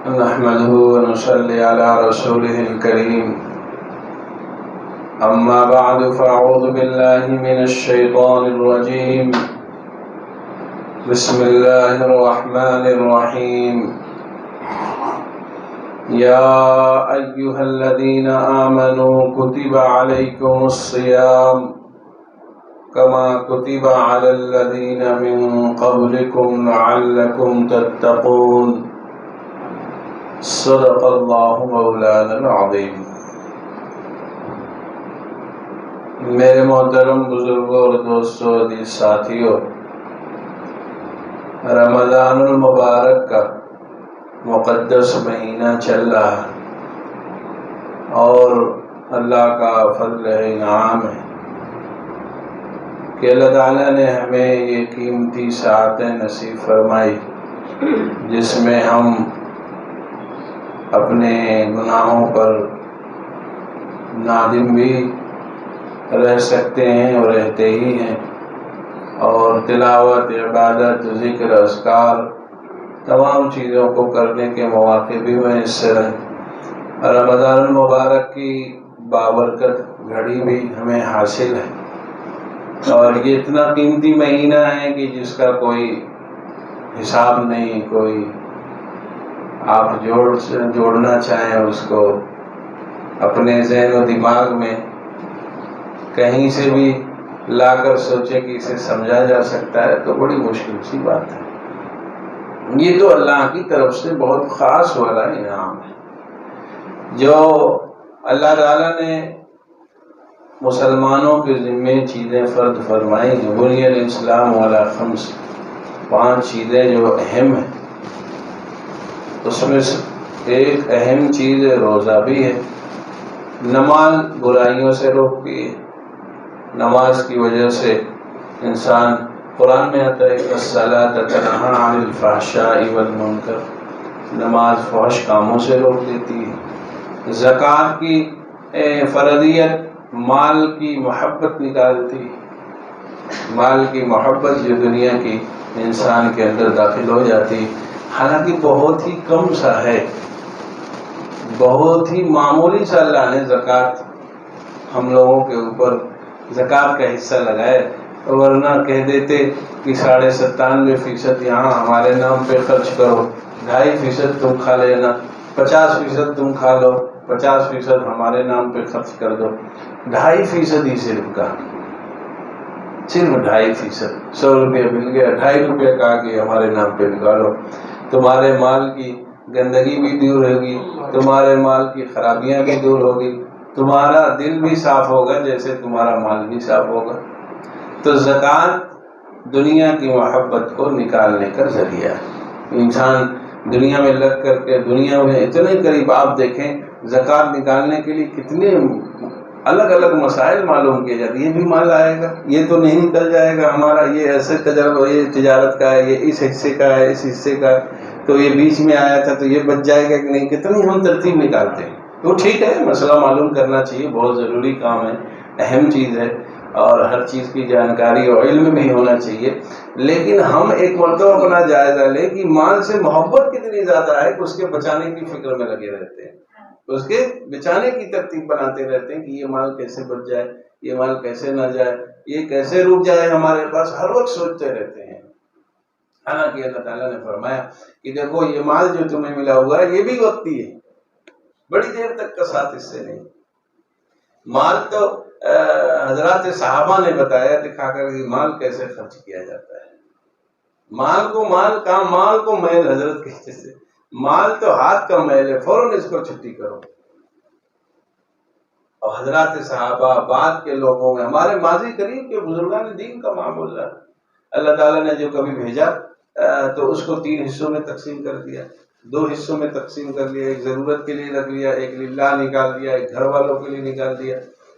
نحمده ونصلي على رسوله الكريم أما بعد فأعوذ بالله من الشيطان الرجيم بسم الله الرحمن الرحيم يا أيها الذين آمنوا كتب عليكم الصيام كما كتب على الذين من قبلكم لعلكم تتقون صدق اللہ مولانا العظیم۔ میرے محترم بزرگوں اور دوستوں، عزیز ساتھیوں، رمضان المبارک کا مقدس مہینہ چل رہا ہے اور اللہ کا فضل انعام ہے کہ اللہ تعالیٰ نے ہمیں یہ قیمتی ساعتیں نصیب فرمائی جس میں ہم اپنے گناہوں پر نادم بھی رہ سکتے ہیں اور رہتے ہی ہیں، اور تلاوت، عبادت، ذکر، اذکار، تمام چیزوں کو کرنے کے مواقع بھی میسر ہیں۔ رمضان المبارک کی بابرکت گھڑی بھی ہمیں حاصل ہے اور یہ اتنا قیمتی مہینہ ہے کہ جس کا کوئی حساب نہیں، کوئی آپ جوڑنا چاہیں اس کو اپنے ذہن و دماغ میں کہیں سے بھی لا کر سوچیں کہ اسے سمجھا جا سکتا ہے تو بڑی مشکل سی بات ہے۔ یہ تو اللہ کی طرف سے بہت خاص والا انعام ہے جو اللہ تعالیٰ نے مسلمانوں کے ذمے چیزیں فرض فرمائی ہیں۔ بنی الاسلام علی خمس، 5 چیزیں جو اہم ہیں، اس میں ایک اہم چیز روزہ بھی ہے۔ نماز برائیوں سے روکتی ہے، نماز کی وجہ سے انسان، قرآن میں آتا ہے الصلاۃ تنہی عن الفحشاء والمنکر، نماز فحش کاموں سے روک دیتی ہے۔ زکوٰۃ کی فرضیت مال کی محبت نکالتی ہے، مال کی محبت جو دنیا کی انسان کے اندر داخل ہو جاتی، حالانکہ بہت ہی کم سا ہے، بہت ہی معمولی سا اللہ نے زکوٰۃ ہم لوگوں کے اوپر زکوٰۃ کا حصہ لگائے، ورنہ کہہ دیتے کہ 97.5% یہاں ہمارے نام پہ خرچ کرو، 2.5% تم کھا لینا، 50% تم کھا لو، 50% ہمارے نام پہ خرچ کر دو۔ 2.5% ہی صرف کا، صرف 2.5%، 100 روپیہ مل گیا، 2.5 روپیہ کہا کہ ہمارے نام پہ نکالو۔ تمہارے مال کی گندگی بھی دور ہوگی، تمہارے مال کی خرابیاں بھی دور ہوگی، تمہارا دل بھی صاف ہوگا جیسے تمہارا مال بھی صاف ہوگا۔ تو زکوٰۃ دنیا کی محبت کو نکالنے کا ذریعہ ہے۔ انسان دنیا میں لگ کر کے دنیا میں اتنے قریب، آپ دیکھیں زکوٰۃ نکالنے کے لیے کتنے الگ الگ مسائل معلوم کیے جاتے ہیں۔ یہ بھی مال آئے گا، یہ تو نہیں نکل جائے گا ہمارا، یہ ایسے تجربہ، یہ تجارت کا ہے، یہ اس حصے کا ہے، اس حصے کا ہے، تو یہ بیچ میں آیا تھا تو یہ بچ جائے گا کہ نہیں، کتنی ہم ترتیب نکالتے ہیں۔ تو ٹھیک ہے، مسئلہ معلوم کرنا چاہیے، بہت ضروری کام ہے، اہم چیز ہے، اور ہر چیز کی جانکاری اور علم بھی ہونا چاہیے، لیکن ہم ایک مرتبہ اپنا جائزہ لیں کہ مال سے محبت کتنی زیادہ ہے کہ اس کے بچانے کی فکر میں لگے رہتے ہیں، اس کے بچانے کی ترتیب بناتے رہتے ہیں کہ یہ مال کیسے بچ جائے، یہ مال کیسے نہ جائے، یہ کیسے رک جائے ہمارے پاس، ہر وقت سوچتے رہتے ہیں۔ حالانکہ اللہ تعالیٰ نے فرمایا کہ دیکھو یہ مال جو تمہیں ملا ہوا ہے یہ بھی وقتی ہے، بڑی دیر تک کا ساتھ اس سے نہیں۔ مال تو حضرات صحابہ نے بتایا دکھا کر کہ مال کیسے خرچ کیا جاتا ہے۔ مال کو میل، حضرت کہتے تھے مال تو ہاتھ کا میل ہے، فوراً اس کو چھٹی کرو۔ اور حضرات صحابہ، بعد کے لوگوں میں، ہمارے ماضی قریب کے بزرگان دین کا معاملہ ہے، اللہ تعالیٰ نے جو کبھی بھیجا تو اس کو 3 حصوں میں تقسیم کر دیا، 2 حصوں میں تقسیم کر دیا، ایک ضرورت کے لیے رکھ لیا، ایک للہ نکال دیا، ایک گھر والوں کے لیے نکال دیا،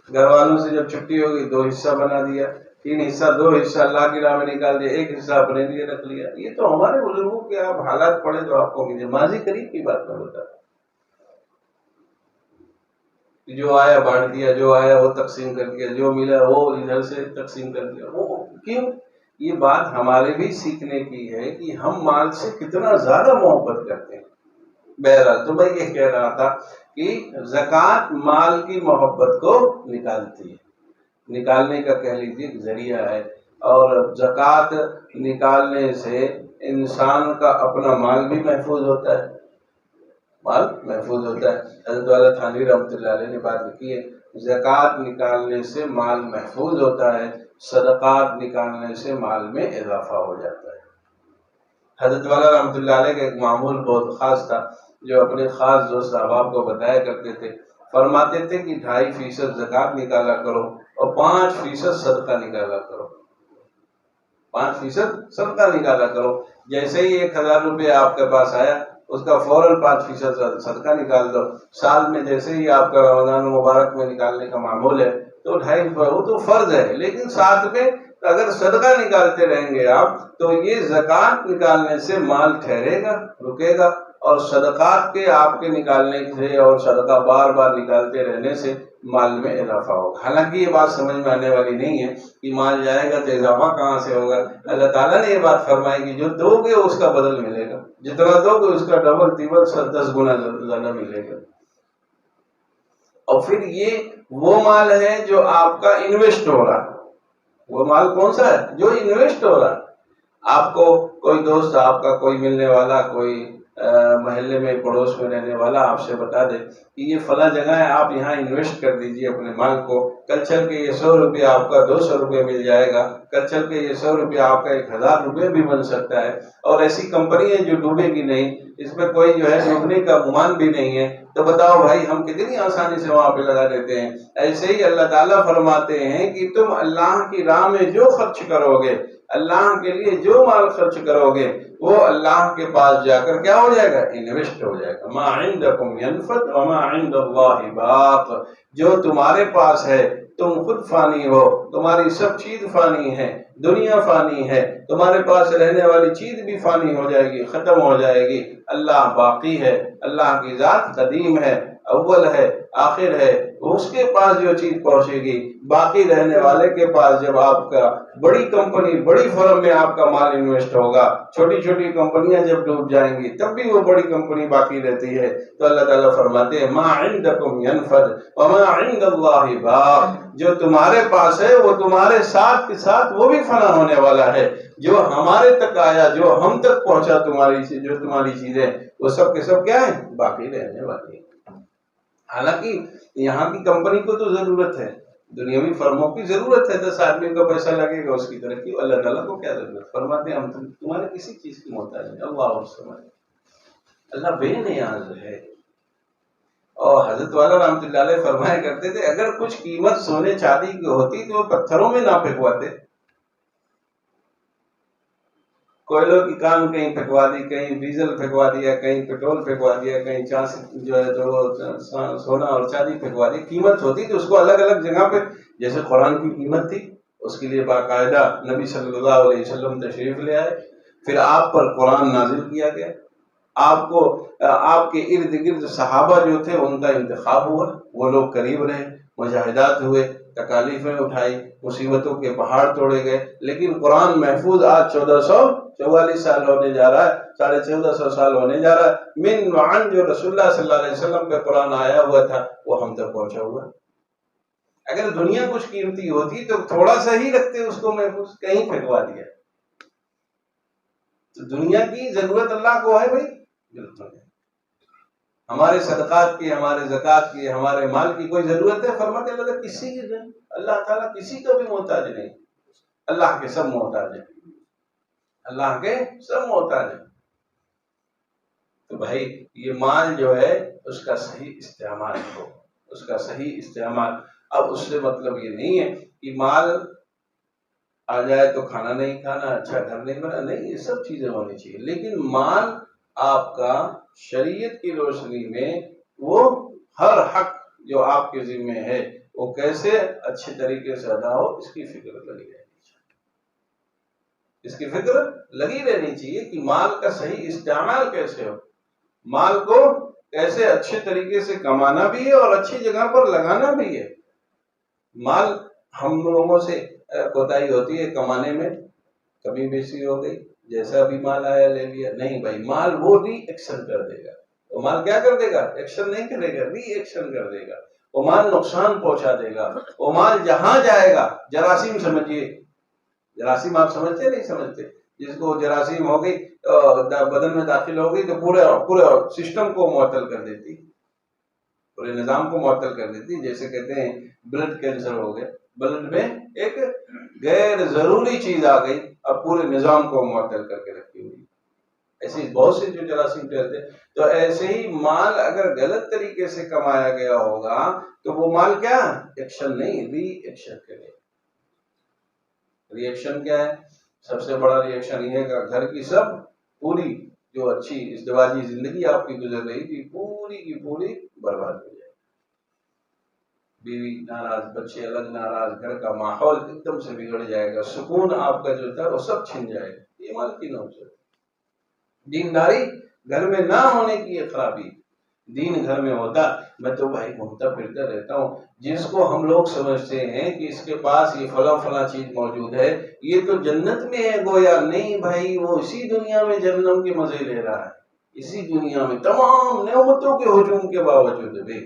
گھر والوں سے جب چھٹی ہوگی 2 حصہ بنا دیا، 3 حصہ، 2 حصہ اللہ کی راہ میں نکال دیا، 1 حصہ اپنے لیے رکھ لیا۔ یہ تو ہمارے بزرگوں کے آپ حالات پڑھے تو آپ کو مجھے ماضی قریب کی بات میں بتا، جو آیا بانٹ دیا، جو آیا وہ تقسیم کر دیا، جو ملا وہ ادھر سے تقسیم کر دیا۔ وہ کیوں؟ یہ بات ہمارے بھی سیکھنے کی ہے کہ ہم مال سے کتنا زیادہ محبت کرتے ہیں۔ بہرحال تو میں یہ کہہ رہا تھا کہ زکوٰۃ مال کی محبت کو نکالتی ہے، نکالنے کا کہہ لیجیے ذریعہ ہے، اور زکوٰۃ نکالنے سے انسان کا اپنا مال بھی محفوظ ہوتا ہے، مال محفوظ ہوتا ہے۔ حضرت والا تھانوی رحمۃ اللہ علیہ نے بات لکھی ہے، زکوٰۃ نکالنے سے مال محفوظ ہوتا ہے، صدقات نکالنے سے مال میں اضافہ ہو جاتا ہے۔ حضرت والا رحمۃ اللہ علیہ کا ایک معمول بہت خاص تھا، جو اپنے خاص دوست احباب کو بتایا کرتے تھے، فرماتے تھے کہ 2.5% زکوٰۃ نکالا کرو اور 5% صدقہ نکالا کرو، 5% صدقہ نکالا کرو۔ جیسے ہی 1,000 روپے آپ کے پاس آیا، اس کا فوراً 5% صدقہ نکال دو۔ سال میں جیسے ہی آپ کا رمضان مبارک میں نکالنے کا معمول ہے تو 2.5، وہ تو فرض ہے، لیکن ساتھ میں اگر صدقہ نکالتے رہیں گے آپ تو یہ زکوٰۃ نکالنے سے مال ٹھہرے گا، رکے گا، اور صدقات کے آپ کے نکالنے سے اور صدقہ بار بار نکالتے رہنے سے مال میں اضافہ ہوگا۔ حالانکہ یہ بات سمجھ میں آنے والی نہیں ہے کہ مال جائے گا تو اضافہ کہاں سے ہوگا۔ اللہ تعالیٰ نے یہ بات فرمائی کہ جو دو گے اس کا بدل ملے گا، جتنا دو گے اس کا ڈبل ٹربل 10 گنا زیادہ ملے گا۔ اور پھر یہ وہ مال ہے جو آپ کا انویسٹ ہو رہا ہے، وہ مال کون سا ہے جو انویسٹ ہو رہا ہے۔ آپ کو کوئی دوست، آپ کا کوئی ملنے والا، کوئی محلے میں پڑوس میں رہنے والا آپ سے بتا دے کہ یہ فلاں جگہ ہے، آپ یہاں انویسٹ کر دیجئے اپنے مال کو، کل چل کے یہ 100 روپے آپ کا 200 روپے مل جائے گا، کل چل کے یہ 100 روپے آپ کا 1000 روپے بھی بن سکتا ہے۔ اور ایسی کمپنی ہے جو ڈوبے گی نہیں، اس میں کوئی جو ہے ڈوبنے کا گمان بھی نہیں ہے، تو بتاؤ بھائی ہم کتنی آسانی سے وہاں پہ لگا دیتے ہیں۔ ایسے ہی اللہ تعالیٰ فرماتے ہیں کہ تم اللہ کی راہ میں جو خرچ کرو گے، اللہ کے لیے جو مال خرچ کرو گے، وہ اللہ کے پاس جا کر کیا ہو جائے گا؟ انویسٹ ہو جائے گا۔ ما عندکم ینفد وما عند اللہ باق، جو تمہارے پاس ہے تم خود فانی ہو، تمہاری سب چیز فانی ہے، دنیا فانی ہے، تمہارے پاس رہنے والی چیز بھی فانی ہو جائے گی، ختم ہو جائے گی۔ اللہ باقی ہے، اللہ کی ذات قدیم ہے، اول ہے، آخر ہے، اس کے پاس جو چیز پہنچے گی، باقی رہنے والے کے پاس جب آپ کا بڑی کمپنی، بڑی فرم میں آپ کا مال انویسٹ ہوگا، چھوٹی چھوٹی کمپنیاں جب ڈوب جائیں گی تب بھی وہ بڑی کمپنی باقی رہتی ہے۔ تو اللہ تعالیٰ فرماتے ہیں ما عندکم ینفد وما عند اللہ باق، جو تمہارے پاس ہے وہ تمہارے ساتھ کے ساتھ وہ بھی فنا ہونے والا ہے، جو ہمارے تک آیا، جو ہم تک پہنچا، جو تمہاری چیزیں، وہ سب کے سب کیا ہیں؟ باقی رہنے والی ہیں۔ حالانکہ یہاں کی کمپنی کو تو ضرورت ہے، دنیاوی فرموں کی ضرورت ہے، 10 آدمی کا پیسہ لگے گا اس کی ترقی، اللہ تعالیٰ کو کیا ضرورت؟ فرماتے ہیں ہم تمہارے کسی چیز کی محتاج نہیں، اللہ سمجھ، اللہ بے نیاز ہے۔ اور حضرت والا رحمۃ اللہ علیہ فرمایا کرتے تھے اگر کچھ قیمت سونے چاندی کی ہوتی تو وہ پتھروں میں نہ پھینکواتے، کوئلوں کی کان کہیں پھینکوا دی، کہیں ڈیزل پھینکوا دیا، کہیں پیٹرول پھینکوا دیا، کہیں جو ہے تو سونا اور چاندی پھینکوا دی۔ قیمت ہوتی تو اس کو الگ الگ جگہ پہ، جیسے قرآن کی قیمت تھی، اس کے لیے باقاعدہ نبی صلی اللہ علیہ وسلم تشریف لے آئے، پھر آپ پر قرآن نازل کیا گیا، آپ کو آپ کے ارد گرد صحابہ جو تھے ان کا انتخاب ہوا، وہ لوگ قریب رہے، مجاہدات ہوئے، تکالیفیں اٹھائی، مصیبتوں کے پہاڑ توڑے گئے، لیکن قرآن محفوظ آج 1444 سال ہونے جا رہا ہے، 1450 سال ہونے جا رہا ہے، من وعن جو رسول اللہ صلی اللہ علیہ وسلم پہ قرآن آیا ہوا تھا وہ ہم تک پہنچا ہوا۔ اگر دنیا کچھ قیمتی ہوتی تو تھوڑا سا ہی رکھتے اس کو محفوظ، کہیں پھینکوا دیا۔ تو دنیا کی ضرورت اللہ کو ہے بھائی، بالکل ہے۔ ہمارے صدقات کی، ہمارے زکوٰۃ کی، ہمارے مال کی کوئی ضرورت ہے؟ فرماتے اللہ تعالیٰ کسی کی نہیں، اللہ تعالیٰ کسی کا بھی محتاج نہیں، اللہ کے سب محتاج ہیں، اللہ کے سب محتاج ہیں۔ تو بھائی یہ مال جو ہے اس کا صحیح استعمال ہو، اس کا صحیح استعمال۔ اب اس سے مطلب یہ نہیں ہے کہ مال آ جائے تو کھانا نہیں کھانا، اچھا گھر نہیں بنا، نہیں، یہ سب چیزیں ہونی چاہیے، لیکن مال آپ کا شریعت کی روشنی میں وہ ہر حق جو آپ کے ذمہ ہے وہ کیسے اچھے طریقے سے ادا ہو، اس کی فکر لگی رہنی چاہیے، اس کی فکر لگی رہنی چاہیے کہ مال کا صحیح استعمال کیسے ہو، مال کو کیسے اچھے طریقے سے کمانا بھی ہے اور اچھی جگہ پر لگانا بھی ہے۔ مال ہم لوگوں سے کوتاہی ہوتی ہے کمانے میں، کمی بیشی ہو گئی، جیسا بھی مال آیا لے لیا، نہیں بھائی، مال وہ ری ایکشن کر دے گا، وہ مال کیا کر دے گا؟ ایکشن نہیں کرے گا، ری ایکشن کر دے گا، وہ مال نقصان پہنچا دے گا، وہ مال جہاں جائے گا، جراثیم سمجھیے، جراثیم آپ سمجھتے نہیں سمجھتے، جس کو جراثیم ہو گئی بدن میں داخل ہو گئی تو پورے سسٹم کو معطل کر دیتی، پورے نظام کو معطل کر دیتی. جیسے کہتے ہیں بلڈ کینسر ہو گیا، بلڈ میں ایک غیر ضروری چیز آ گئی، اب پورے نظام کو معطل کر کے رکھی ہوئی. ایسی بہت سی جو جراثیم ٹھہرتے. تو ایسے ہی مال اگر غلط طریقے سے کمایا گیا ہوگا تو وہ مال کیا؟ ایکشن نہیں، ری ایکشن کرے. ری ایکشن کیا ہے؟ سب سے بڑا ری ایکشن یہ ہے کہ گھر کی سب پوری جو اچھی ازدواجی زندگی آپ کی گزر رہی تھی پوری کی پوری برباد ہو جائے. بیوی ناراض، بچے الگ ناراض، گھر کا ماحول ایک دم سے بگڑ جائے گا، سکون آپ کا جو تھا وہ سب چھن جائے گا. یہ مال کی نوچ ہے. دینداری گھر میں نہ ہونے کی یہ خرابی. دین گھر میں ہوتا، میں تو بھائی گھومتا پھرتا رہتا ہوں، جس کو ہم لوگ سمجھتے ہیں کہ اس کے پاس یہ فلاں چیز موجود ہے، یہ تو جنت میں ہے گویا. نہیں بھائی، وہ اسی دنیا میں جہنم کے مزے لے رہا ہے. اسی دنیا میں تمام نعمتوں کے ہجوم کے باوجود بھی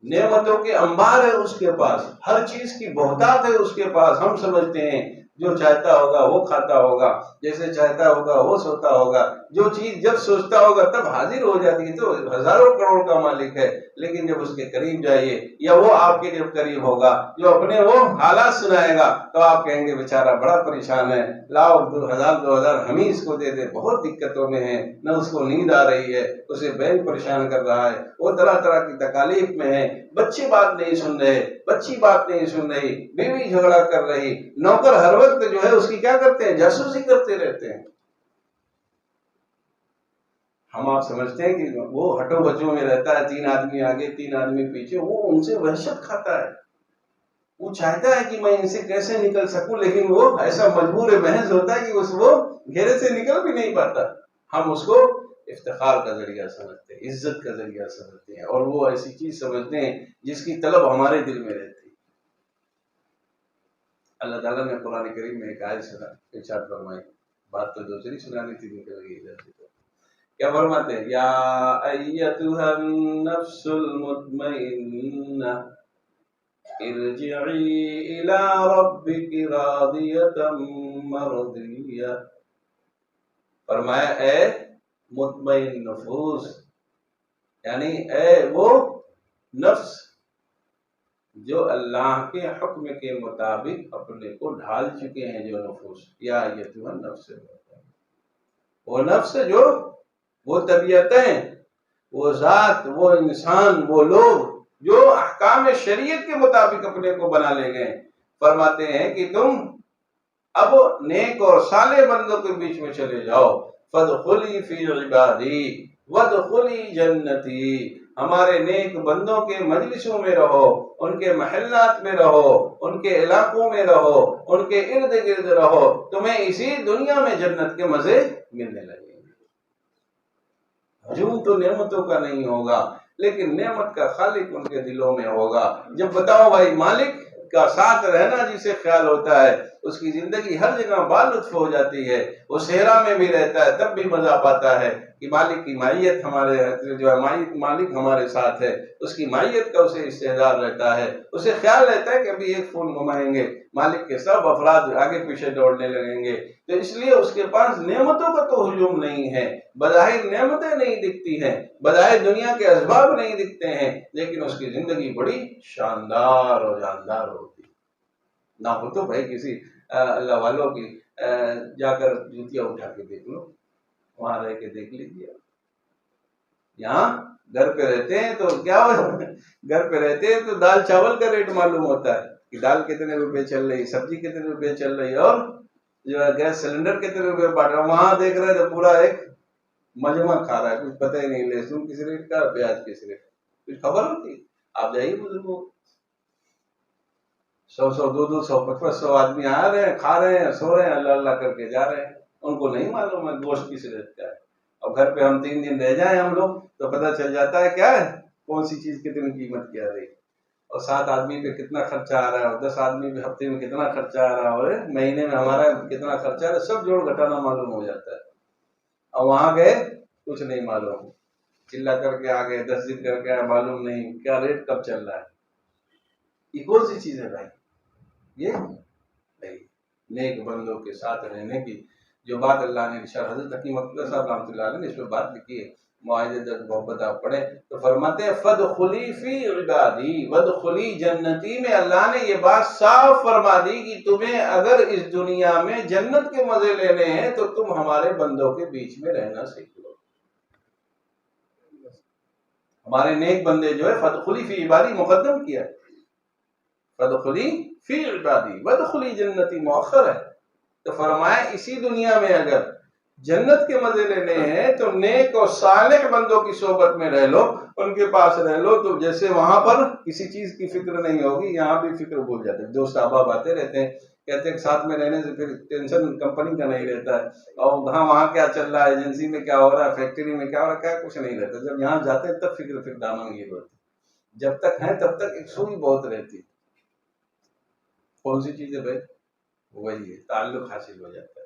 نعمتوں کے انبار ہے اس کے پاس، ہر چیز کی بہتات ہے اس کے پاس. ہم سمجھتے ہیں جو چاہتا ہوگا وہ کھاتا ہوگا، جیسے چاہتا ہوگا وہ سوتا ہوگا، جو چیز جب سوچتا ہوگا تب حاضر ہو جاتی ہے. تو ہزاروں کروڑ کا مالک ہے، لیکن جب اس کے قریب جائیے یا وہ آپ کے جب قریب ہوگا جو اپنے وہ حالات سنائے گا تو آپ کہیں گے بیچارہ بڑا پریشان ہے، لاؤ 2000 ہم ہی اس کو دے دیں، بہت دقتوں میں ہے، نہ اس کو نیند آ رہی ہے، اسے بینک پریشان کر رہا ہے، وہ طرح طرح کی تکالیف میں ہے، بچے بات نہیں سن رہے، بچی بات نہیں سن رہی، بیوی جھگڑا کر رہی، نوکر ہر وقت جو ہے اس کی کیا کرتے ہیں؟ جاسوسی کرتے رہتے ہیں. ہم آپ سمجھتے ہیں کہ وہ ہٹو بچوں میں رہتا ہے، 3 آدمی آگے 3 آدمی پیچھے، وہ ان سے وحشت کھاتا ہے، وہ چاہتا ہے کہ میں ان سے کیسے نکل سکوں، لیکن وہ ایسا مجبور محض ہوتا ہے کہ وہ گھیرے سے نکل بھی نہیں پاتا. ہم اس کو افتخار کا ذریعہ سمجھتے ہیں، عزت کا ذریعہ سمجھتے ہیں، اور وہ ایسی چیز سمجھتے ہیں جس کی طلب ہمارے دل میں رہتی ہے. اللہ تعالیٰ نے قرآن کریم میں ایک آیت ارشاد فرمائی، بات تو دوسری سنانی تھی، نکل گئی ادھر سے. کیا فرماتے ہیں؟ یا ایتھا النفس المطمئنہ ارجعی الی ربک راضیۃ مرضیہ. فرمایا اے مطمئن نفوس، یعنی اے وہ نفس جو اللہ کے حکم کے مطابق اپنے کو ڈھال چکے ہیں، جو نفوس، یا ایتھا النفس، وہ نفس جو وہ طبیعتیں، وہ ذات، وہ انسان، وہ لوگ جو احکام شریعت کے مطابق اپنے کو بنا لے گئے. فرماتے ہیں کہ تم اب نیک اور صالح بندوں کے بیچ میں چلے جاؤ. فادخلی فی عبادی وادخلی جنتی، ہمارے نیک بندوں کے مجلسوں میں رہو، ان کے محلات میں رہو، ان کے علاقوں میں رہو، ان کے ارد گرد رہو، تمہیں اسی دنیا میں جنت کے مزے ملنے لگے. ہجوم تو نعمتوں کا نہیں ہوگا، لیکن نعمت کا خالق ان کے دلوں میں ہوگا. جب بتاؤ بھائی، مالک کا ساتھ رہنا جسے خیال ہوتا ہے، اس کی زندگی ہر جگہ بالطف ہو جاتی ہے. وہ صحرا میں بھی رہتا ہے تب بھی مزہ پاتا ہے کہ مالک کی معیت ہمارے جو ہے، مالک ہمارے ساتھ ہے، اس کی معیت کا اسے استحضار رہتا ہے. اسے خیال رہتا ہے کہ ابھی ایک فون گھمائیں گے، مالک کے سب افراد آگے پیچھے دوڑنے لگیں گے. تو اس لیے اس کے پاس نعمتوں کا تو ہجوم نہیں ہے. بظاہر نعمتیں نہیں دکھتی ہیں، بظاہر دنیا کے اسباب نہیں دکھتے ہیں، لیکن اس کی زندگی بڑی شاندار اور جاندار ہوتی. نہ ہو تو بھائی کسی اللہ والوں کی جا کر جوتیاں اٹھا کے دیکھ لو، وہاں رہ کے دیکھ لیجیے. یہاں گھر پہ رہتے ہیں تو کیا ہو، گھر پہ رہتے ہیں تو دال چاول کا ریٹ معلوم ہوتا ہے کہ دال کتنے روپے چل رہی، سبزی کتنے روپے چل رہی، اور جو ہے گیس سلنڈر کتنے روپے بانٹ رہا. وہاں دیکھ رہے تو پورا ایک مجمع کھا رہا ہے، کچھ پتہ ہی نہیں، لہسن کس ریٹ کا، پیاز کس ریٹ، کچھ خبر ہوتی. آپ جائیے بزرگوں، 100 200 500 آدمی آ رہے ہیں، کھا رہے ہیں، سو رہے ہیں، اللہ اللہ کر کے جا رہے ہیں. ان کو نہیں معلوم ہے گوشت کس ریٹ کا ہے. اور گھر پہ ہم 3 دن رہ جائیں ہم لوگ تو پتہ چل جاتا ہے کیا ہے، کون سی چیز کتنی قیمت کی آ رہی ہے، اور 7 آدمی پہ کتنا خرچہ آ رہا ہے، اور 10 آدمی پہ ہفتے میں کتنا خرچہ آ رہا ہے، اور مہینے میں ہمارا کتنا خرچہ آ رہا ہے، سب جوڑ گھٹانا معلوم ہو جاتا ہے. اور وہاں گئے کچھ نہیں معلوم. چلا کر کے آ گئے، 10 دن کر کے آئے، معلوم نہیں کیا ریٹ کب چل رہا ہے. یہ کون سی چیز ہے بھائی؟ یہ بھائی نیک بندوں کے ساتھ رہنے کی جو بات اللہ نے ارشاد، حضرت حکیم عبداللہ صاحب رحمۃ اللہ علیہ نے اس پہ بات لکھی ہے. معاہدے در محبت آپ پڑھیں تو فرماتے ہیں فادخلی فی عبادی وادخلی جنتی میں اللہ نے یہ بات صاف فرما دی کہ تمہیں اگر اس دنیا میں جنت کے مزے لینے ہیں تو تم ہمارے بندوں کے بیچ میں رہنا سیکھ لو. ہمارے نیک بندے جو ہے فادخلی فی عبادی مقدم کیا ہے، فادخلی فی عبادی وادخلی جنتی مؤخر ہے. تو فرمایا اسی دنیا میں اگر جنت کے مزے لینے ہیں تو نیک اور صالح بندوں کی صحبت میں رہ لو، ان کے پاس رہ لو، تو جیسے وہاں پر کسی چیز کی فکر نہیں ہوگی یہاں بھی فکر بھول جاتے ہیں. دوست احباب آتے رہتے ہیں، کہتے ہیں کہ ساتھ میں رہنے سے پھر ٹینشن کمپنی کا نہیں رہتا ہے، اور وہاں کیا چل رہا ہے، ایجنسی میں کیا ہو رہا ہے، فیکٹری میں کیا ہو رہا ہے، کیا کچھ نہیں رہتا. جب یہاں جاتے ہیں تب فکر دامن گیر ہوتی. جب تک ہیں تب تک ایک سوئی بہت رہتی. کون سی چیز ہے بھائی؟ وہی ہے، تعلق حاصل ہو جاتا ہے.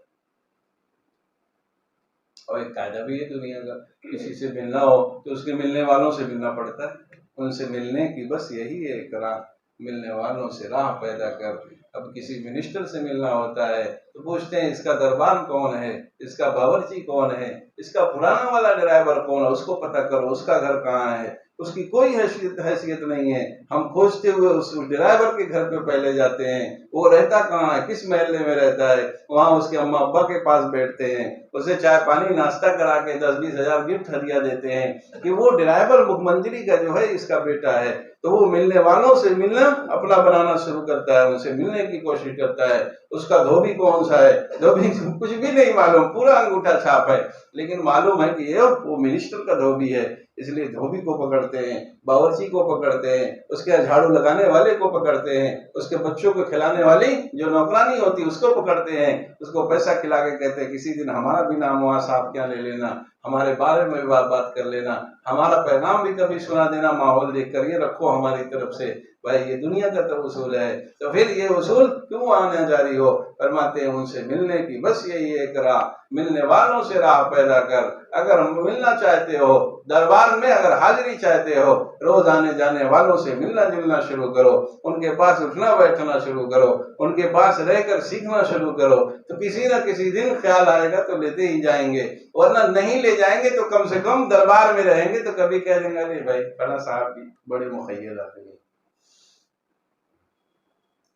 اور ایک قاعدہ بھی ہے دنیا کا، کسی سے ملنا ہو تو اس کے ملنے والوں سے ملنا پڑتا ہے. ان سے ملنے کی بس یہی ہے ایک راہ، ملنے والوں سے راہ پیدا کر. اب کسی منسٹر سے ملنا ہوتا ہے تو پوچھتے ہیں اس کا دربان کون ہے، اس کا باورچی کون ہے، اس کا پرانا والا ڈرائیور کون ہے، اس کو پتہ کرو اس کا گھر کہاں ہے. اس کی کوئی حیثیت نہیں ہے. ہم کھوجتے ہوئے اس ڈرائیور کے گھر پہ پہلے جاتے ہیں، وہ رہتا کہاں ہے، کس محلے میں رہتا ہے، وہاں اس کے اماں ابا کے پاس بیٹھتے ہیں، اسے چائے پانی ناشتہ کرا کے 10-20 ہزار گفٹ ہدیہ دیتے ہیں کہ وہ ڈرائیور مکھ منتری کا جو ہے اس کا بیٹا ہے. تو وہ ملنے والوں سے ملنا اپنا بنانا شروع کرتا ہے، ان سے ملنے کی کوشش کرتا ہے. اس کا دھوبی کون سا ہے، دھوبی کچھ بھی نہیں معلوم، پورا انگوٹھا چھاپ ہے، لیکن معلوم ہے کہ یہ وہ منسٹر کا دھوبی ہے، اس لیے دھوبی کو پکڑتے ہیں، باورچی کو پکڑتے ہیں، اس کے جھاڑو لگانے والے کو پکڑتے ہیں، اس کے بچوں کو کھلانے والی جو نوکرانی ہوتی اس کو پکڑتے ہیں، اس کو پیسہ کھلا کے کہتے ہیں کسی دن ہمارا بھی نام وہاں صاحب کیا لے لینا، ہمارے بارے میں بھی بات کر لینا، ہمارا پیغام بھی کبھی سنا دینا، ماحول دیکھ کر یہ رکھو ہماری طرف سے. بھائی یہ دنیا کا تو اصول ہے، تو پھر یہ اصول کیوں آنا جاری ہو؟ فرماتے ہیں ان سے ملنے کی بس یہی ایک راہ، ملنے والوں سے راہ پیدا کر. اگر ملنا چاہتے ہو دربار میں، اگر حاضری چاہتے ہو، روز آنے جانے والوں سے ملنا جلنا شروع کرو، ان کے پاس اٹھنا بیٹھنا شروع کرو، ان کے پاس رہ کر سیکھنا شروع کرو، تو کسی نہ کسی دن خیال آئے گا تو لیتے ہی جائیں گے. ورنہ نہیں لے جائیں گے تو کم سے کم دربار میں رہیں گے تو کبھی کہہ دیں گے ارے بھائی فلاں صاحب بھی بڑے مخیر آتے ہیں.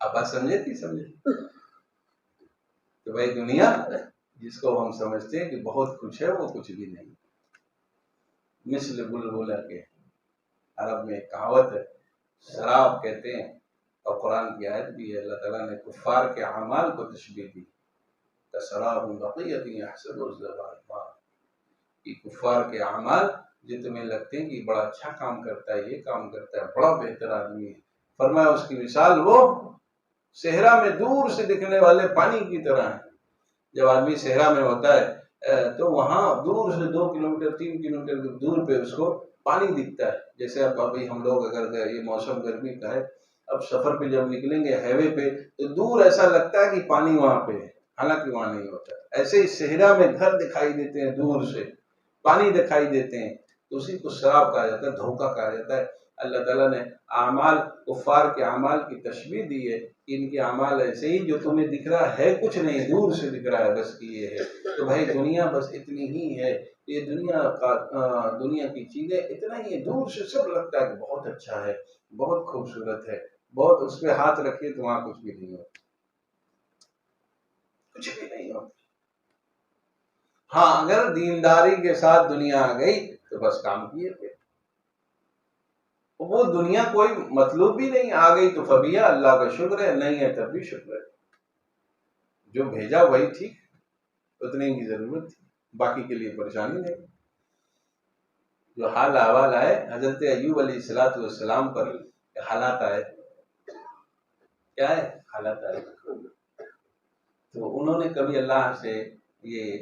آپ بات سمجھے تھی؟ سمجھے؟ تو بھائی دنیا جس کو ہم سمجھتے ہیں کہ بہت کچھ ہے، وہ کچھ بھی نہیں. مثل بلبلہ کے عرب میں ایک کہاوت ہے، شراب کہتے ہیں، اور قرآن کی آیت بھی ہے، اللہ تعالیٰ نے کفار کے اعمال کو تشبیہ دی، کسراب بقیۃ یحسبہ الظمآن ماء. کہ کفار کے اعمال جو تمہیں لگتے ہیں کہ بڑا اچھا کام کرتا ہے، یہ کام کرتا ہے، بڑا بہتر آدمی ہے، فرمایا اس کی مثال وہ صحرا میں دور سے دکھنے والے پانی کی طرح ہے. جب آدمی صحرا میں ہوتا ہے تو وہاں دور سے 2 کلومیٹر 3 کلومیٹر دور پہ اس کو پانی دکھتا ہے. جیسے اب ابھی ہم لوگ اگر یہ موسم گرمی کا ہے، اب سفر پہ جب نکلیں گے ہائی وے پہ تو دور ایسا لگتا ہے کہ پانی وہاں پہ ہے، حالانکہ وہاں نہیں ہوتا. ایسے ہی صحرا میں گھر دکھائی دیتے ہیں، دور سے پانی دکھائی دیتے ہیں، تو اسی کو شراب کہا جاتا ہے، دھوکہ کہا جاتا ہے. اللہ تعالیٰ نے اعمال کفار کے اعمال کی تشبیہ دی ہے کہ ان کے اعمال ایسے ہی جو تمہیں دکھ رہا ہے کچھ نہیں، دور سے دکھ رہا ہے بس کہ یہ ہے. تو بھائی دنیا بس اتنی ہی ہے، یہ دنیا کی چیزیں اتنا ہی ہے، دور سے سب لگتا ہے کہ بہت اچھا ہے، بہت خوبصورت ہے، بہت اس پہ ہاتھ رکھیے تو وہاں کچھ بھی نہیں ہوتا، کچھ بھی نہیں ہوتا. ہاں اگر دینداری کے ساتھ دنیا آ گئی تو بس کام کیے پھر. وہ دنیا کوئی مطلوب بھی نہیں، آ گئی تو فبیہ اللہ کا شکر ہے، نہیں ہے تب بھی شکر ہے. جو بھیجا وہی ٹھیک، اتنے کی ضرورت تھی، باقی کے لیے پریشانی نہیں. جو حال احوال آئے حضرت ایوب علیہ السلام پر حالات آئے، کیا ہے حالات آئے، تو انہوں نے کبھی اللہ سے یہ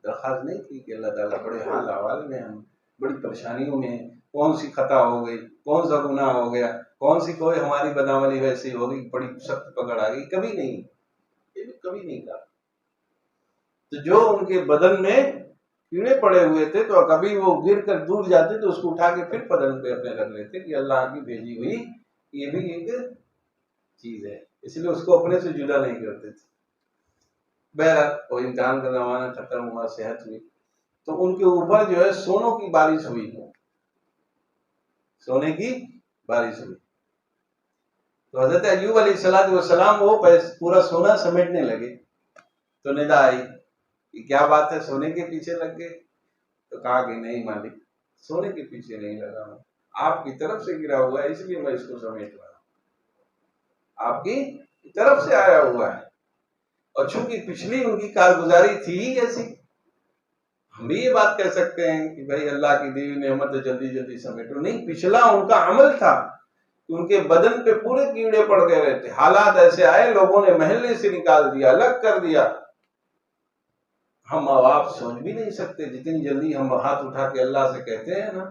درخواست نہیں کی کہ اللہ تعالیٰ بڑے حال احوال میں، ہم بڑی پریشانیوں میں، کون سی خطا ہو گئی، کون سا گناہ ہو گیا، کون سی کوئی ہماری بدعملی ویسی ہو گئی، بڑی سخت پکڑ آ گئی، کبھی نہیں، یہ بھی کبھی نہیں کہا. تو جو ان کے بدن میں کیڑے پڑے ہوئے تھے تو کبھی وہ گر کر دور جاتے تو اس کو اٹھا کے پھر بدن پہ اپنے رکھ لیتے کہ اللہ کی بھیجی ہوئی یہ بھی ایک چیز ہے، اس لیے اس کو اپنے سے جدا نہیں کرتے تھے۔ بہرحال وہ امتحان کا زمانہ ختم ہوا، صحت ہوئی تو ان کے اوپر جو ہے سونوں کی بارش ہوئی، سونے کی بارش ہوئی تو حضرت ایوب علیہ السلام وہ پورا سونا سمیٹنے لگے تو ندا آئی کہ کیا بات ہے سونے کے پیچھے لگ گئے؟ تو کہا کہ نہیں مالک، سونے کے پیچھے نہیں لگا ہوں، آپ کی طرف سے گرا ہوا ہے اس لیے میں اس کو سمیٹ رہا ہوں، آپ کی طرف سے آیا ہوا ہے۔ اور چونکہ پچھلی ان کی کارگزاری تھی ہی ایسی، ہم بھی یہ بات کہہ سکتے ہیں کہ بھائی اللہ کی دی ہوئی نعمت جلدی جلدی سمیٹو، نہیں، پچھلا ان کا عمل تھا کہ ان کے بدن پہ پورے کیڑے پڑ گئے رہتے، حالات ایسے آئے لوگوں نے محلے سے نکال دیا، الگ کر دیا۔ ہم اب آپ سوچ بھی نہیں سکتے جتنی جلدی ہم ہاتھ اٹھا کے اللہ سے کہتے ہیں نا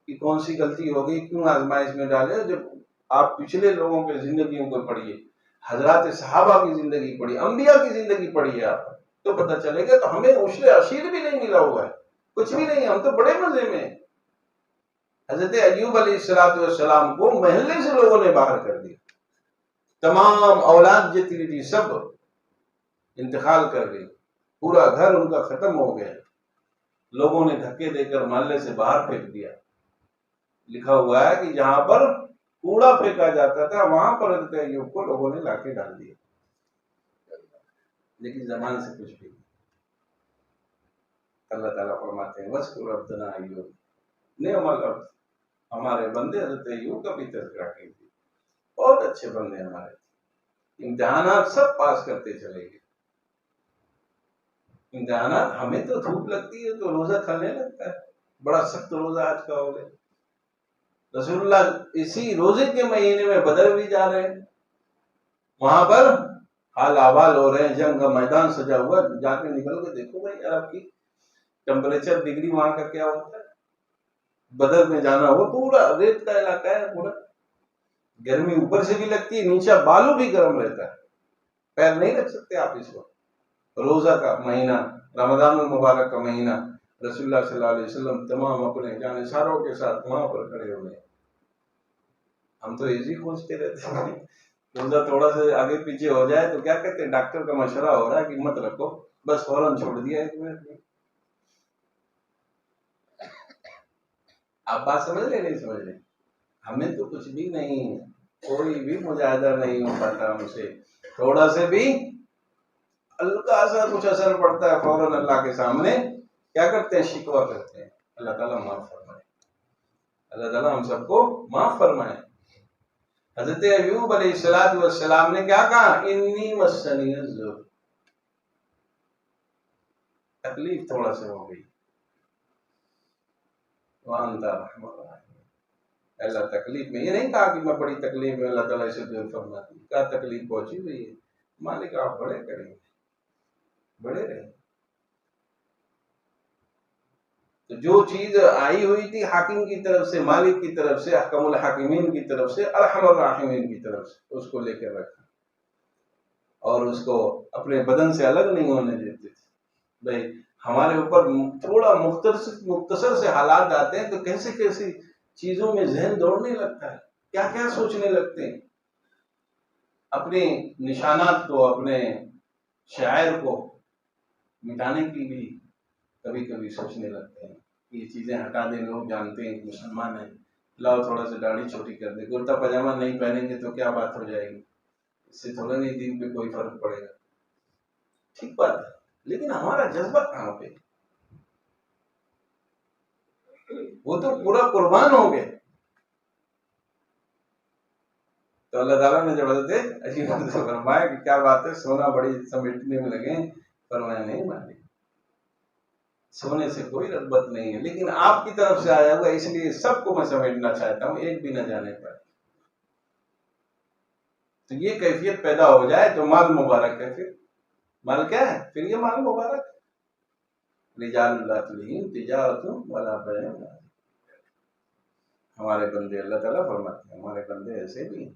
کہ کون سی غلطی ہوگی، کیوں آزمائش میں ڈالے۔ جب آپ پچھلے لوگوں کے زندگیوں کو پڑھیے، حضرات صحابہ کی زندگی پڑھیے، انبیاء کی زندگی پڑھیے آپ تو پتہ چلے گا۔ تو ہمیں عشر عشیر بھی نہیں ملا ہوا ہے، کچھ بھی نہیں، ہم تو بڑے مزے میں۔ حضرت ایوب علیہ السلام کو محلے سے لوگوں نے باہر کر دیا، تمام اولاد جتنی تھی سب انتقال کر گئی، پورا گھر ان کا ختم ہو گیا، لوگوں نے دھکے دے کر محلے سے باہر پھینک دیا۔ لکھا ہوا ہے کہ جہاں پر کوڑا پھینکا جاتا تھا وہاں پر حضرت ایوب کو لوگوں نے لا کے ڈال دیا، لیکن زمان سے کچھ بھی نہیں۔ اللہ تعالیٰ فرماتے ہیں وَاذْكُرْ عَبْدَنَا ایوب نعم العبد، ہمارے بندے حضرت ایوب کا بھی تذکرہ کیجیے، بہت اچھے بندے ہمارے، امتحانات سب پاس کرتے چلے گئے۔ امتحانات ہمیں تو دھوپ لگتی ہے تو روزہ کھلنے لگتا ہے، بڑا سخت روزہ آج کا ہو گیا۔ رسول اللہ اسی روزے کے مہینے میں بدر بھی جا رہے ہیں، وہاں پر حال احوال ہو رہے ہیں، جنگ کا میدان سجا ہوا، جا کے نکل کے دیکھو بھائی یار آپ کی ٹیمپریچر ڈگری وہاں کا کیا ہوتا ہے۔ بدر میں جانا ہو پورا ریت کا علاقہ ہے، پورا گرمی اوپر سے بھی لگتی ہے، نیچے بالو بھی گرم رہتا ہے، پیر نہیں رکھ سکتے آپ اس وقت۔ روزہ کا مہینہ، رمضان المبارک کا مہینہ، رسول اللہ صلی اللہ علیہ وسلم تمام اپنے جانثاروں کے ساتھ وہاں پر کھڑے ہوئے۔ ہم تو ایزی کھوجتے رہتے ہیں، روزہ تھوڑا سا آگے پیچھے ہو جائے تو کیا کہتے ہیں ڈاکٹر کا مشورہ ہو رہا ہے کہ مت رکھو، بس فوراً چھوڑ دیا 1 منٹ میں۔ آپ بات سمجھ رہے نہیں سمجھ رہے؟ ہمیں تو کچھ بھی نہیں، کوئی بھی مجاہدہ نہیں ہو پاتا ہم سے، تھوڑا سے بھی ہلکا سا کچھ اثر پڑتا ہے فوراً اللہ کے سامنے کیا کرتے ہیں، شکوہ کرتے ہیں۔ اللہ تعالیٰ معاف فرمائے، اللہ تعالیٰ ہم سب کو معاف فرمائے۔ حضرت ایوب علیہ السلام نے کیا کہا، انی مسنی الضر، تکلیف تھوڑا سا ہو گئی، وانت ارحم الراحمین، اللہ تکلیف میں، یہ نہیں کہا کہ میں بڑی تکلیف میں، اللہ تعالیٰ اسے دور فرماتی، کیا تکلیف پہنچی ہوئی ہے، مالک آپ بڑے کریں، بڑے رہیں۔ تو جو چیز آئی ہوئی تھی حاکم کی طرف سے، مالک کی طرف سے، احکم الحاکمین کی طرف سے، ارحم الراحمین کی طرف سے، اس کو لے کر رکھا اور اس کو اپنے بدن سے الگ نہیں ہونے دیتے تھے۔ بھائی ہمارے اوپر تھوڑا مختصر سے حالات آتے ہیں تو کیسی کیسی چیزوں میں ذہن دوڑنے لگتا ہے، کیا کیا سوچنے لگتے ہیں، اپنے نشانات کو، اپنے شاعر کو مٹانے کی بھی کبھی کبھی سوچنے لگتے ہیں کہ یہ چیزیں ہٹا دیں، لوگ جانتے ہیں کہ مسلمان ہیں، لاؤ تھوڑا سا داڑھی چھوٹی کر دے، کرتا پاجامہ نہیں پہنیں گے تو کیا بات ہو جائے گی، اس سے تھوڑا نہیں دین پہ کوئی فرق پڑے گا، ٹھیک بات ہے، لیکن ہمارا جذبہ کہاں پہ، وہ تو پورا قربان ہو گئے۔ تو اللہ تعالیٰ نے جب حضرت ایوب سے فرمایا کہ کیا بات ہے سونا بڑی سمیٹنے میں لگے، فرمایا نہیں مانے، سونے سے کوئی رغبت نہیں ہے، لیکن آپ کی طرف سے آیا ہوا اس لیے سب کو میں سمیٹنا چاہتا ہوں، ایک بھی نہ جانے پر۔ تو یہ کیفیت پیدا ہو جائے تو مال مبارک ہے، پھر مال کیا ہے، پھر یہ مال مبارک، رجال لا تلہیہم تجارۃ ولا بیع، ہمارے بندے، اللہ تعالیٰ فرماتے ہیں ہمارے بندے ایسے بھی ہیں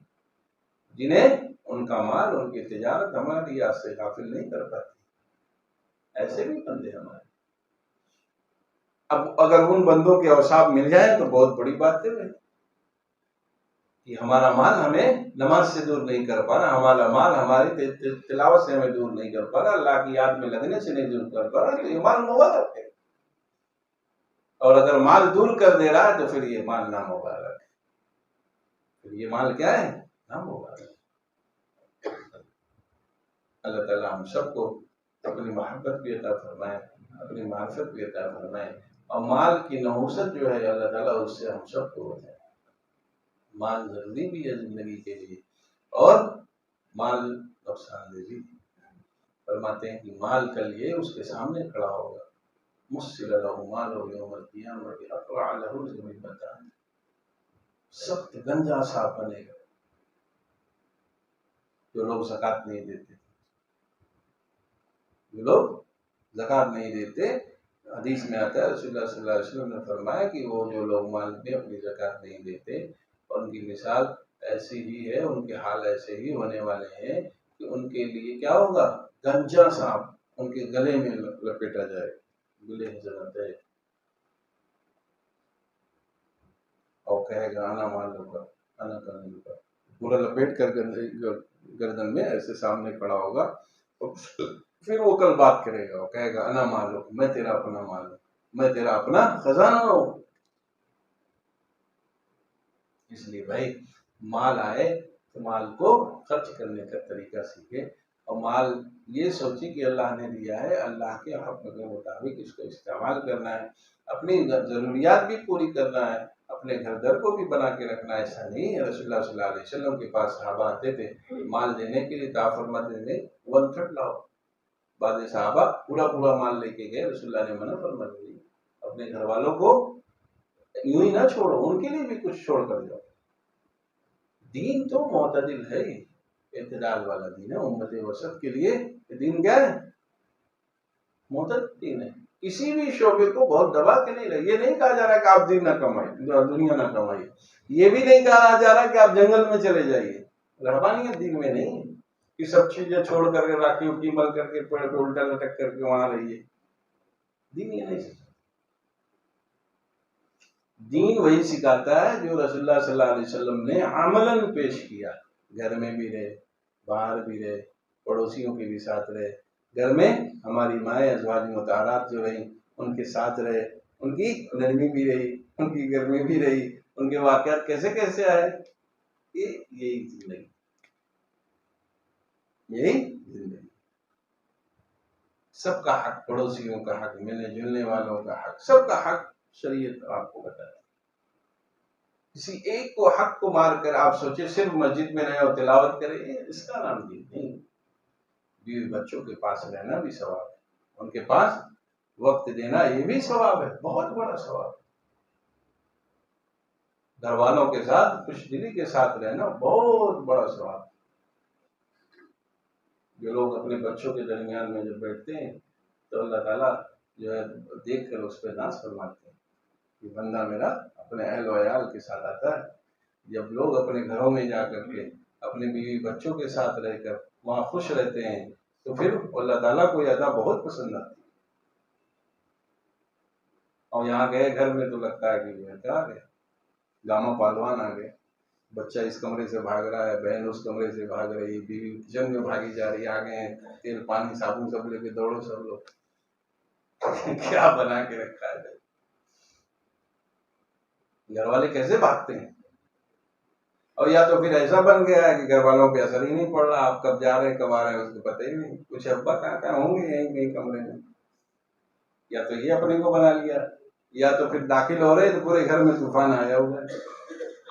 جنہیں ان کا مال، ان کی تجارت ہماری یاد سے غافل نہیں کر پاتی، ایسے بھی بندے ہمارے۔ اب اگر ان بندوں کے اوصاف مل جائیں تو بہت بڑی بات ہے کہ ہمارا مال ہمیں نماز سے دور نہیں کر پا رہا، ہمارا مال ہماری تلاوت سے ہمیں دور نہیں کر پا رہا، اللہ کی یاد میں لگنے سے نہیں دور کر پا رہا، تو یہ مال مبارک ہے. اور اگر مال دور کر دے رہا ہے تو پھر یہ مال نامبارک ہے. پھر یہ مال کیا ہے؟ نامبارک. اللہ تعالیٰ ہم سب کو اپنی محبت بھی عطا فرمائے، اپنی معرفت بھی عطا فرمائے، اور مال کی نحوست جو ہے اللہ تعالیٰ اس سے ہم سب کو بچائے. مال ضروری بھی ہے زندگی کے لیے، اور مال نقصان دہ بھی. فرماتے ہیں کہ مال کل یہ اس کے سامنے کھڑا ہوگا، مسل لہ مال یوم القیامۃ اقرع لہ ذمتان، سخت گنجا صاحب بنے گا جو لوگ زکوٰۃ نہیں دیتے. جو لوگ زکوٰۃ نہیں دیتے، حدیث میں آتا ہے رسول اللہ صلی اللہ علیہ وسلم نے فرمایا کہ وہ جو لوگ مال میں اپنی زکوٰۃ نہیں دیتے، ان کی مثال ایسی ہی ہے، ان کے حال ایسے ہی ہونے والے ہیں کہ ان کے لیے کیا ہوگا؟ گنجا سانپ ان کے گلے میں لپیٹا جائے، گلے حضرت ہے، اور کہے گا انا مالو کا انا کرنے کا، پورا لپیٹ کر گردن میں ایسے سامنے کھڑا ہوگا. اور پھر وہ کل بات کرے گا، وہ کہے گا انا مالو، میں تیرا اپنا مال ہوں، میں تیرا اپنا خزانہ ہوں. اس لیے بھائی مال آئے تو مال کو خرچ کرنے کا طریقہ سیکھے، اور مال یہ سوچی کہ اللہ نے دیا ہے، اللہ کے حق کے مطابق اس کو استعمال کرنا ہے، اپنی ضروریات بھی پوری کرنا ہے، اپنے گھر در کو بھی بنا کے رکھنا. ایسا نہیں ہے. رسول اللہ صلی اللہ علیہ وسلم کے پاس صحابہ آتے تھے مال دینے کے لیے، تو فرماتے تھے 1/3 لاؤ. بعض صحابہ پورا مال لے کے گئے، رسول اللہ نے منع فرما دی، اپنے گھر والوں کو یوں ہی نہ چھوڑو، ان کے لیے بھی کچھ چھوڑ کر جاؤ. دین تو معتدل ہے، اعتدال والا دین ہے. امت وسط کے لیے دین کیا ہے؟ معتدل دین ہے. کسی بھی شعبے کو بہت دبا کے نہیں رہے. یہ نہیں کہا جا رہا کہ آپ دین نہ کمائیں، دنیا نہ کمائیے. یہ بھی نہیں کہا جا رہا کہ آپ جنگل میں چلے جائیے. رہبانیت دین میں نہیں کہ سب چیزیں چھوڑ کر کے راکھیوں کی مل کر کے پیڑ پہ الٹا لٹک کر کے وہاں رہیے. دین یہ نہیں سکھاتا. دین وہی سکھاتا ہے جو رسول اللہ صلی اللہ علیہ وسلم نے عملاً پیش کیا. گھر میں بھی رہے، باہر بھی رہے، پڑوسیوں کے بھی ساتھ رہے. گھر میں ہماری مائیں ازواج مطہرات جو رہیں ان کے ساتھ رہے، ان کی نرمی بھی رہی، ان کی گرمی بھی رہی، ان کے واقعات کیسے کیسے آئے. یہی زندگی، یہی زندگی. سب کا حق، پڑوسیوں کا حق، ملنے جلنے والوں کا حق، سب کا حق شریعت آپ کو بتایا. کسی ایک کو حق کو مار کر آپ سوچے صرف مسجد میں رہے اور تلاوت کرے، اس کا نام دین نہیں. بیوی بچوں کے پاس رہنا بھی ثواب ہے، ان کے پاس وقت دینا یہ بھی ثواب ہے، بہت بڑا ثواب. گھر والوں کے ساتھ خوش دلی کے ساتھ رہنا بہت بڑا ثواب. جو لوگ اپنے بچوں کے درمیان میں جب بیٹھتے ہیں تو اللہ تعالیٰ جو ہے دیکھ کر اس پہ ناز فرماتے ہیں کہ بندہ میرا اپنے اہل و عیال کے ساتھ آتا ہے. جب لوگ اپنے گھروں میں جا کر کے اپنے بیوی بچوں کے ساتھ رہ کر وہاں خوش رہتے ہیں تو پھر اللہ تعالیٰ کو یہ ادا بہت پسند آتی ہے. اور یہاں گئے گھر میں تو لگتا ہے کہ کیا آ گئے، گاما پالوان آ گئے. بچہ اس کمرے سے بھاگ رہا ہے، بہن اس کمرے سے بھاگ رہی ہے، بیوی کچن میں بھاگی جا رہی ہے، آ گئے تیل پانی صابن سب لے کے دوڑو سب لوگ. کیا بنا کے رکھا ہے. گھر والے کیسے بھاگتے ہیں. اور یا تو پھر ایسا بن گیا ہے کہ گھر والوں پہ اثر ہی نہیں پڑ رہا، آپ کب جا رہے ہیں کب آ رہے ہیں اس کو پتہ ہی نہیں. کچھ ابا کہاں ہوں گے یہیں کہیں کمرے میں. یا تو یہ اپنے کو بنا لیا، یا تو پھر داخل ہو رہے تو پورے گھر میں طوفان آیا ہوا ہے،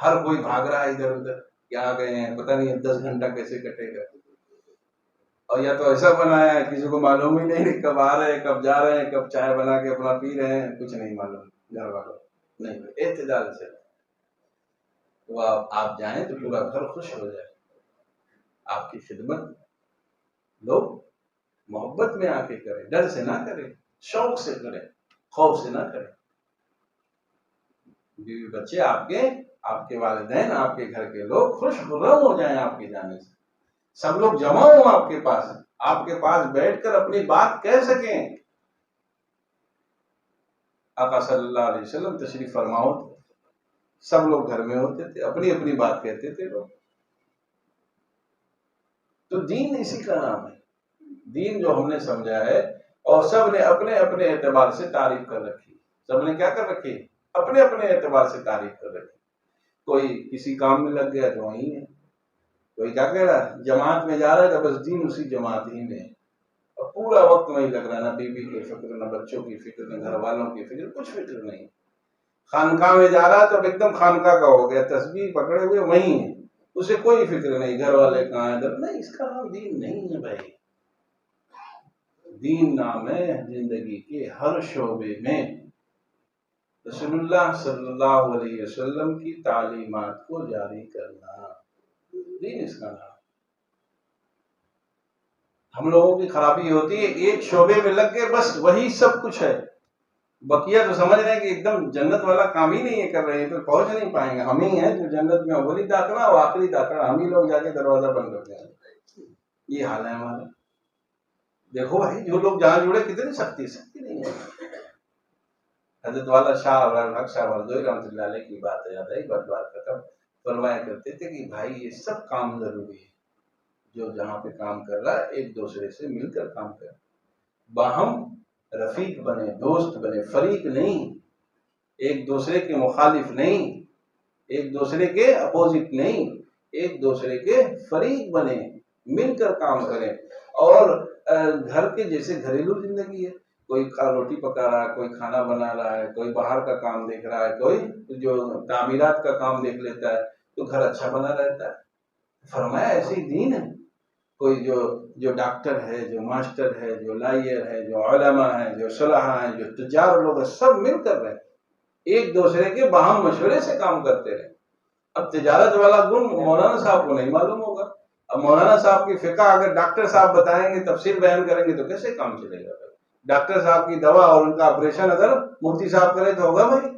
ہر کوئی بھاگ رہا ہے ادھر ادھر. کیا گئے ہیں پتہ نہیں 10 گھنٹہ کیسے کٹے گا. اور یا تو ایسا بنایا ہے کسی کو معلوم ہی نہیں کب آ رہے ہیں کب جا رہے ہیں، کب چائے بنا کے اپنا پی رہے ہیں، کچھ نہیں معلوم گھر والوں. نہیں، اعتدال سے وہ آپ جائیں تو پورا گھر خوش ہو جائے. آپ کی خدمت لوگ محبت میں آ کے کریں، ڈر سے نہ کریں، شوق سے کریں، خوف سے نہ کریں. بیوی بچے آپ کے والدین، آپ کے گھر کے لوگ خوش خرم ہو جائیں آپ کے جانے سے. سب لوگ جمع ہوں آپ کے پاس بیٹھ کر اپنی بات کہہ سکیں. آقا صلی اللہ علیہ وسلم تشریف فرما ہوتے، سب لوگ گھر میں ہوتے تھے، اپنی اپنی بات کہتے تھے لوگ. تو دین اسی کا نام ہے. دین جو ہم نے سمجھا ہے، اور سب نے اپنے اپنے اعتبار سے تعریف کر رکھی. سب نے کیا کر رکھی؟ اپنے اپنے اعتبار سے تعریف کر رکھی. کوئی کسی کام میں لگ گیا تو وہیں ہے، کوئی کیا کہہ رہا ہے جماعت میں جا رہا ہے تو بس دین اسی جماعت ہی میں ہے، اور پورا وقت وہیں لگ رہا ہے، نہ بیوی کی فکر، نہ بچوں کی فکر، نہ گھر والوں کی فکر، کچھ فکر نہیں. خانقاہ میں جا رہا ہے تو ایک دم خانقاہ کا ہو گیا، تسبیح پکڑے ہوئے وہیں ہے، اسے کوئی فکر نہیں گھر والے کہاں ہیں نہیں. اس کا نام دین نہیں ہے بھائی. دین نام ہے زندگی کے ہر شعبے میں رسول اللہ صلی اللہ علیہ وسلم کی تعلیمات کو جاری کرنا. دین اس کا نام. ہم لوگوں کی خرابی ہوتی ہے ایک شعبے میں لگ کے بس وہی سب کچھ ہے، بقیہ تو سمجھ رہے ہیں کہ ایک دم جنت والا کام ہی نہیں ہے کر رہے ہیں تو پہنچ نہیں پائیں گے. ہم ہی ہیں جو جنت میں اولی داخلہ اور آخری داخلہ ہم ہی لوگ جا کے دروازہ بند کر دیں. یہ حال ہے ہمارا. دیکھو بھائی جو لوگ جہاں جڑے کتنی سختی نہیں ہے. حضرت والا شاہ حق شاہ وردوئی رحمۃ اللہ علیہ کی بات یاد ہے، بات ختم فرمایا کرتے تھے کہ بھائی یہ سب کام ضروری ہے، جو جہاں پہ کام کر رہا ہے ایک دوسرے سے مل کر کام کر، باہم رفیق بنے، دوست بنے، فریق نہیں، ایک دوسرے کے مخالف نہیں، ایک دوسرے کے اپوزٹ نہیں، ایک دوسرے کے فریق بنے، مل کر کام کریں. اور گھر کے جیسے گھریلو زندگی ہے، کوئی روٹی پکا رہا ہے، کوئی کھانا بنا رہا ہے، کوئی باہر کا کام دیکھ رہا ہے، کوئی جو تعمیرات کا کام دیکھ لیتا ہے تو گھر اچھا بنا رہتا ہے. فرمایا ایسے ہی دین ہے. کوئی جو ڈاکٹر ہے، جو ماسٹر ہے، جو لائر ہے، جو علماء ہے، جو صلاح ہیں، جو تجار لوگ ہیں، سب مل کر رہے ایک دوسرے کے باہم مشورے سے کام کرتے رہے. اب تجارت والا گن مولانا صاحب کو نہیں معلوم ہوگا. اب مولانا صاحب کی فقہ اگر ڈاکٹر صاحب بتائیں گے، تفسیر بیان کریں گے تو کیسے کام چلے گا؟ ڈاکٹر صاحب کی دوا اور ان کا آپریشن اگر مفتی صاحب کرے تو ہوگا بھائی؟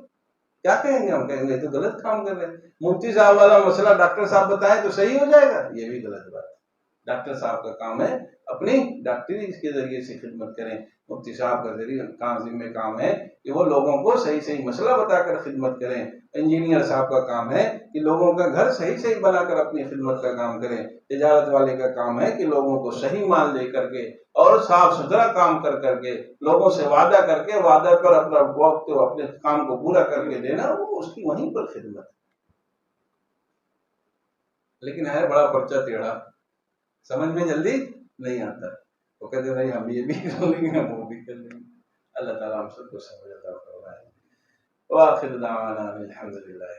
کیا کہیں گے؟ ہم کہیں گے تو غلط کام کر رہے ہیں. مفتی صاحب والا مسئلہ ڈاکٹر صاحب بتائیں تو صحیح ہو جائے گا، یہ بھی غلط بات ہے. ڈاکٹر صاحب کا کام ہے اپنی ڈاکٹری کے ذریعے سے خدمت کریں. مفتی صاحب کا ذمہ کام ہے کہ وہ لوگوں کو صحیح مسئلہ بتا کر خدمت کریں. انجینئر صاحب کا کام ہے کہ لوگوں کا گھر صحیح بنا کر اپنی خدمت کا کام کریں. تجارت والے کا کام ہے کہ لوگوں کو صحیح مال دے کر کے اور صاف ستھرا کام کر کے لوگوں سے وعدہ کر کے وعدہ پر اپنا وقت اپنے کام کو پورا کر کے دینا، وہ اس کی وہیں پر خدمت. لیکن ہے بڑا پرچہ ٹیڑھا، سمجھ میں جلدی نہیں آتا. وہ کہتے نہیں ہم یہ بھی کر لیں گے، ہم وہ بھی کر لیں گے. اللہ تعالیٰ ہم سب کو سمجھ عطا فرمائے. وآخر دعوانا الحمدللہ.